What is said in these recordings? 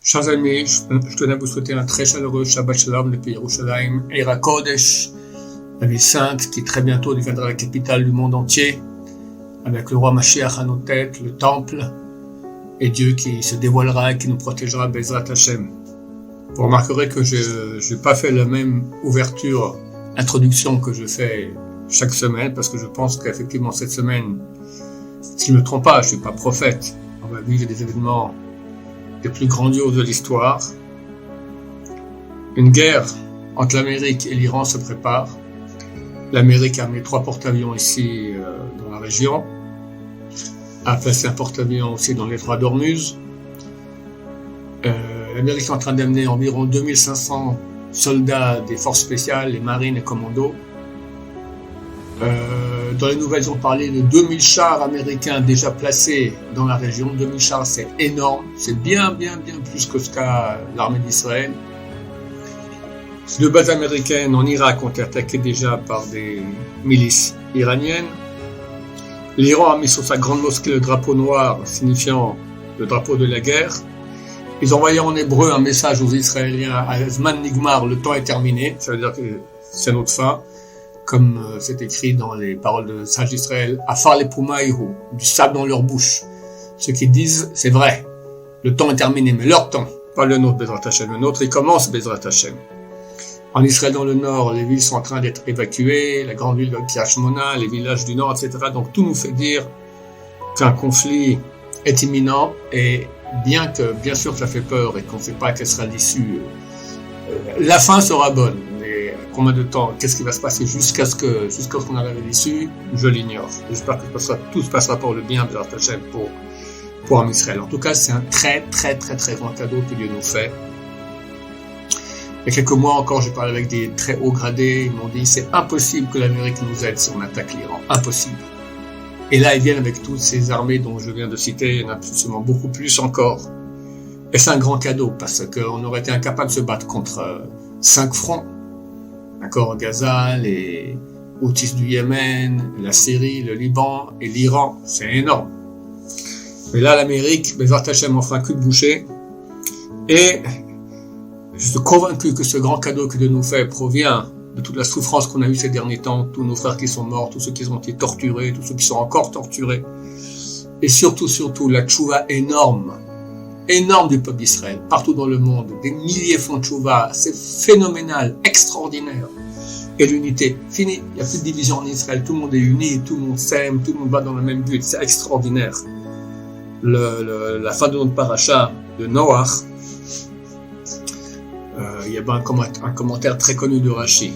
Chers amis, je tenais à vous souhaiter un très chaleureux Shabbat Shalom depuis Yerushalayim, Eir HaKodesh, la ville sainte qui très bientôt deviendra la capitale du monde entier, avec le roi Mashiach à nos têtes, le temple, et Dieu qui se dévoilera et qui nous protégera, Bezrat Hashem. Vous remarquerez que je n'ai pas fait la même introduction que je fais chaque semaine, parce que je pense qu'effectivement cette semaine, si je ne me trompe pas, je ne suis pas prophète, on va vivre des événements les plus grandioses de l'histoire. Une guerre entre l'Amérique et l'Iran se prépare. L'Amérique a amené 3 porte-avions ici dans la région, a placé un porte-avions aussi dans l'étroit d'Ormuz. L'Amérique est en train d'amener environ 2500 soldats des forces spéciales, les marines et commandos. Dans les nouvelles, on parlait de 2000 chars américains déjà placés dans la région. 2000 chars, c'est énorme. C'est bien plus que ce qu'a l'armée d'Israël. 2 bases américaines en Irak ont été attaquées déjà par des milices iraniennes. L'Iran a mis sur sa grande mosquée le drapeau noir, signifiant le drapeau de la guerre. Ils ont envoyé en hébreu un message aux Israéliens, à Zman Nigmar, le temps est terminé. Ça veut dire que c'est notre fin. Comme c'est écrit dans les paroles de Sage d'Israël, Afar le Pumaïhu, du sable dans leur bouche. Ceux qui disent, c'est vrai, le temps est terminé, mais leur temps, pas le nôtre, Bezrat Hashem. Le nôtre, il commence, Bezrat Hashem. En Israël, dans le nord, les villes sont en train d'être évacuées, la grande ville de Kiryat Shmona, les villages du nord, etc. Donc tout nous fait dire qu'un conflit est imminent, et bien que, bien sûr, ça fait peur et qu'on ne sait pas quelle sera l'issue, la fin sera bonne. Combien de temps, qu'est-ce qui va se passer jusqu'à ce qu'on arrive à l'issue, je l'ignore. J'espère que tout se passera pour le bien de la Hashem pour Am Israël. En tout cas, c'est un très grand cadeau que Dieu nous fait. Il y a quelques mois encore, j'ai parlé avec des très hauts gradés, ils m'ont dit c'est impossible que l'Amérique nous aide si on attaque l'Iran, impossible. Et là, ils viennent avec toutes ces armées dont je viens de citer, il y en a absolument beaucoup plus encore. Et c'est un grand cadeau parce qu'on aurait été incapable de se battre contre 5 fronts. D'accord, Gaza, les Houthis du Yémen, la Syrie, le Liban et l'Iran, c'est énorme. Mais là, l'Amérique, Bezrat Hashem en fera un cul de boucher. Et je suis convaincu que ce grand cadeau que Dieu nous fait provient de toute la souffrance qu'on a eue ces derniers temps, tous nos frères qui sont morts, tous ceux qui ont été torturés, tous ceux qui sont encore torturés. Et surtout, la tchouva énorme du peuple d'Israël, partout dans le monde, des milliers font tchouva, c'est phénoménal, extraordinaire. Et l'unité, fini, il n'y a plus de division en Israël, tout le monde est uni, tout le monde s'aime, tout le monde va dans le même but, c'est extraordinaire. La fin de notre paracha de Noach, il y a un commentaire très connu de Rashi,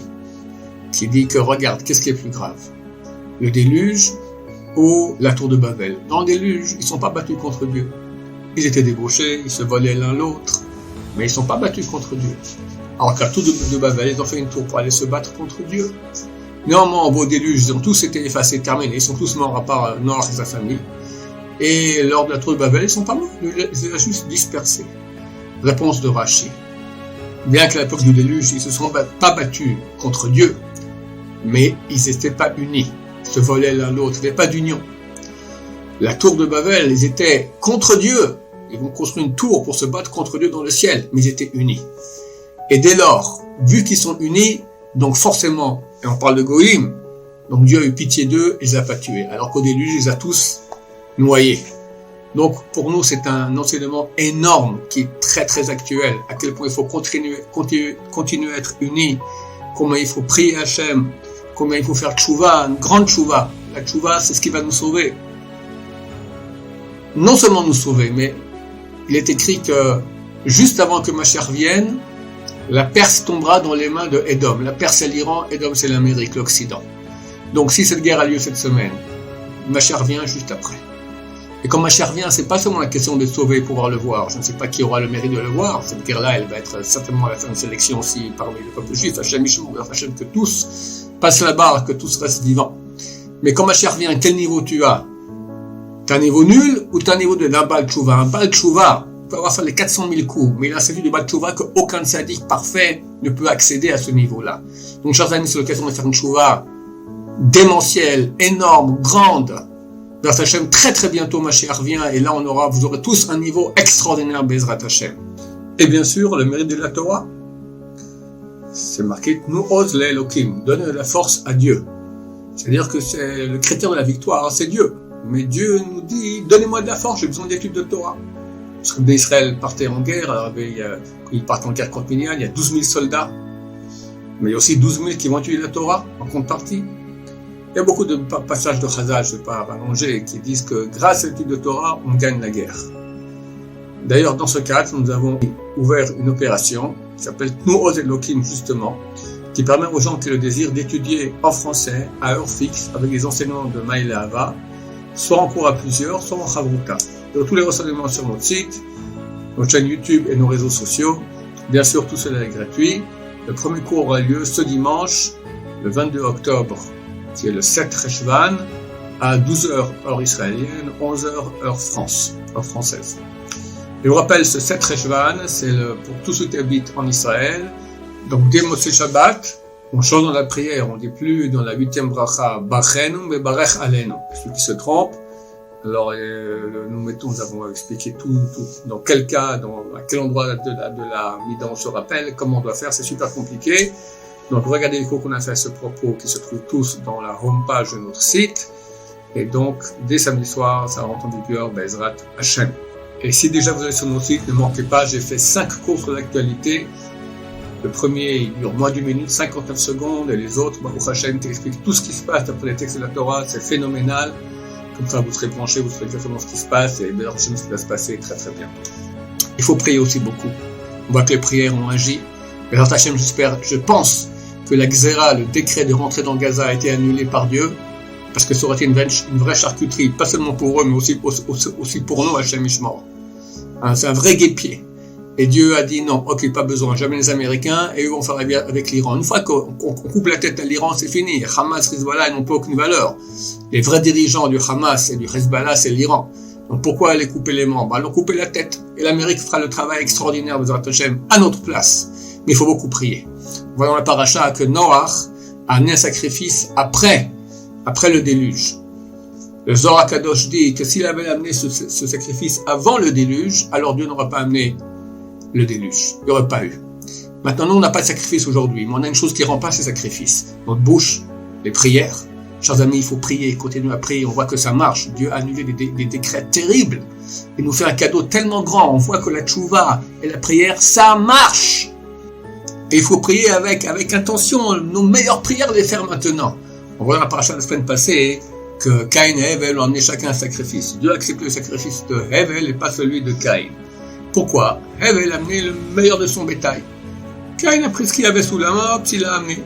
qui dit que regarde, qu'est-ce qui est plus grave? Le déluge ou la tour de Babel? Dans le déluge, ils ne sont pas battus contre Dieu. Ils étaient débauchés, ils se volaient l'un l'autre, mais ils ne sont pas battus contre Dieu. Alors qu'à tout de Babel, ils ont fait une tour pour aller se battre contre Dieu. Néanmoins, au beau déluge, ils ont tous été effacés, terminés, ils sont tous morts à part Noach et sa famille. Et lors de la tour de Babel, ils ne sont pas morts, ils les ont juste dispersés. Réponse de Rashi. Bien qu'à l'époque du déluge, ils ne se sont pas battus contre Dieu, mais ils n'étaient pas unis. Ils se volaient l'un l'autre, il n'y avait pas d'union. La tour de Babel, ils étaient contre Dieu. Ils vont construire une tour pour se battre contre Dieu dans le ciel, mais ils étaient unis. Et dès lors, vu qu'ils sont unis, donc forcément, et on parle de Goïm, donc Dieu a eu pitié d'eux et les a pas tués, alors qu'au déluge, il les a tous noyés. Donc pour nous, c'est un enseignement énorme qui est très actuel, à quel point il faut continuer à être unis, combien il faut prier Hachem, combien il faut faire tchouva, une grande tchouva. La tchouva, c'est ce qui va nous sauver. Non seulement nous sauver, mais il est écrit que juste avant que Mashiach vienne, la Perse tombera dans les mains de Édom. La Perse c'est l'Iran, Édom c'est l'Amérique, l'Occident. Donc si cette guerre a lieu cette semaine, Mashiach vient juste après. Et quand Mashiach vient, c'est pas seulement la question de sauver pour pouvoir le voir. Je ne sais pas qui aura le mérite de le voir. Cette guerre-là, elle va être certainement à la fin de sélection aussi parmi le peuple juif. Hachem Yishmor, Hachem, que tous passent la barre, que tous restent vivants. Mais quand Mashiach vient, quel niveau tu as? T'as un niveau nul ou t'as un niveau d'un Baal Tchouva? Un Baal Tchouva peut avoir fait les 400 000 coups, mais il a celui de Baal Tchouva qu'aucun sadique parfait ne peut accéder à ce niveau-là. Donc, chers amis, c'est l'occasion de faire une Tchouva démentielle, énorme, grande. Bezrat Hashem, très bientôt, Mashiach vient, et là, vous aurez tous un niveau extraordinaire, Bezrat Hashem. Et bien sûr, le mérite de la Torah. C'est marqué « Nous ose l'Elohim », donne la force à Dieu. C'est-à-dire que c'est le critère de la victoire, c'est Dieu. Mais Dieu nous dit « Donnez-moi de la force, j'ai besoin d'études de Torah ». Parce que Israël partait en guerre, alors ils partent en guerre contre Midian, il y a 12 000 soldats. Mais il y a aussi 12 000 qui vont étudier la Torah en contrepartie. Il y a beaucoup de passages de Chazal, je ne vais pas rallonger, qui disent que grâce à l'étude de Torah, on gagne la guerre. D'ailleurs, dans ce cadre, nous avons ouvert une opération qui s'appelle « Tnu Oz Elokim » justement, qui permet aux gens qui ont le désir d'étudier en français, à heure fixe, avec les enseignants de Maïl et Ava, soit en cours à plusieurs, soit en Chavruta. Donc, tous les renseignements sur notre site, notre chaîne YouTube et nos réseaux sociaux. Bien sûr, tout cela est gratuit. Le premier cours aura lieu ce dimanche, le 22 octobre, qui est le 7 Reshvan, à 12h heure israélienne, 11h heure française. Je vous rappelle, ce 7 Reshvan, c'est pour tous ceux qui habitent en Israël. Donc, dès Motzei Shabbat, on change dans la prière, on ne dit plus dans la 8e bracha, Bachenu, mais Barech Alenu. Ceux qui se trompent, alors nous avons expliqué tout, dans quel cas, à quel endroit de la Mida on se rappelle, comment on doit faire, c'est super compliqué. Donc, regardez les cours qu'on a fait à ce propos, qui se trouvent tous dans la homepage de notre site. Et donc, dès samedi soir, ça rentre en vigueur, Bezrat Hashem. Et si déjà vous êtes sur notre site, ne manquez pas, j'ai fait 5 cours sur l'actualité. Le premier, il dure moins d'une minute, 59 secondes, et les autres, Baruch Hashem, qui expliquent tout ce qui se passe d'après les textes de la Torah, c'est phénoménal. Comme ça, vous serez branchés, vous saurez exactement ce qui se passe, et Baruch Hashem, ce qui va se passer très très bien. Il faut prier aussi beaucoup. On voit que les prières ont agi. Baruch Hashem, je pense que la Xéra, le décret de rentrer dans Gaza, a été annulé par Dieu, parce que ça aurait été une vraie charcuterie, pas seulement pour eux, mais aussi pour nous, Hashem Ishmael. C'est un vrai guépier. Et Dieu a dit non, ok, pas besoin, jamais les Américains, et eux vont faire avec l'Iran. Une fois qu'on coupe la tête à l'Iran, c'est fini. Hamas, Hezbollah, ils n'ont pas aucune valeur. Les vrais dirigeants du Hamas et du Hezbollah, c'est l'Iran. Donc pourquoi aller couper les membres? Allons couper la tête. Et l'Amérique fera le travail extraordinaire de Hashem à notre place. Mais il faut beaucoup prier. Voyons la paracha que Noach a amené un sacrifice après le déluge. Le Zohar Kadosh dit que s'il avait amené ce sacrifice avant le déluge, alors Dieu n'aurait pas amené le déluge. Il n'y aurait pas eu. Maintenant, nous, on n'a pas de sacrifice aujourd'hui, mais on a une chose qui remplace ces sacrifices. Notre bouche, les prières. Chers amis, il faut prier, continuer à prier. On voit que ça marche. Dieu a annulé des décrets terribles. Il nous fait un cadeau tellement grand. On voit que la tchouva et la prière, ça marche. Et il faut prier avec intention. Nos meilleures prières, les faire maintenant. On voit dans la paracha de la semaine passée que Caïn et Hevel ont amené chacun un sacrifice. Dieu a accepté le sacrifice de Hevel et pas celui de Caïn. Pourquoi? Hevel a amené le meilleur de son bétail. Caïn a pris ce qu'il avait sous la main, il l'a amené.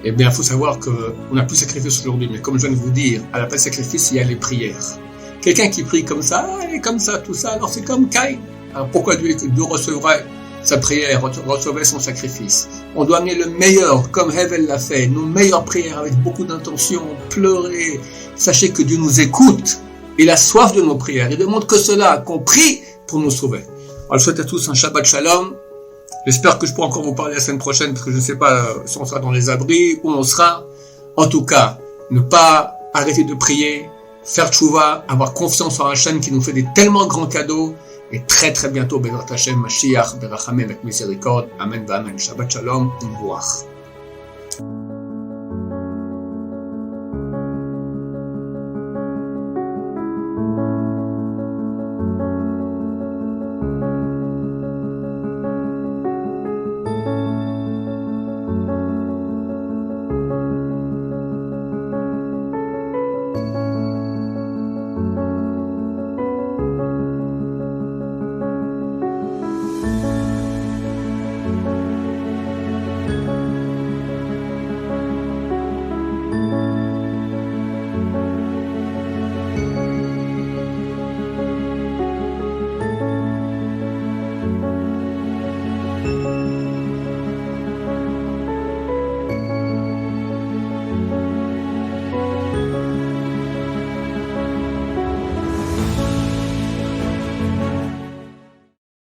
Eh bien, il faut savoir qu'on n'a plus de sacrifice aujourd'hui, mais comme je viens de vous dire, à la place de sacrifice, il y a les prières. Quelqu'un qui prie comme ça, il est comme ça, tout ça, alors c'est comme Caïn. Alors pourquoi Dieu recevrait sa prière, recevrait son sacrifice? On doit amener le meilleur, comme Hevel l'a fait, nos meilleures prières avec beaucoup d'intention, pleurer. Sachez que Dieu nous écoute, il a soif de nos prières, il demande que cela, qu'on prie pour nous sauver. Alors je souhaite à tous un Shabbat Shalom. J'espère que je pourrai encore vous parler la semaine prochaine, parce que je ne sais pas si on sera dans les abris, où on sera. En tout cas, ne pas arrêter de prier, faire tchouva, avoir confiance en Hachem qui nous fait des tellement grands cadeaux. Et très très bientôt, Bezrat Hashem, Mashiach, Berachamim, avec miséricorde. Amen, Amen. Shabbat Shalom, Mouach.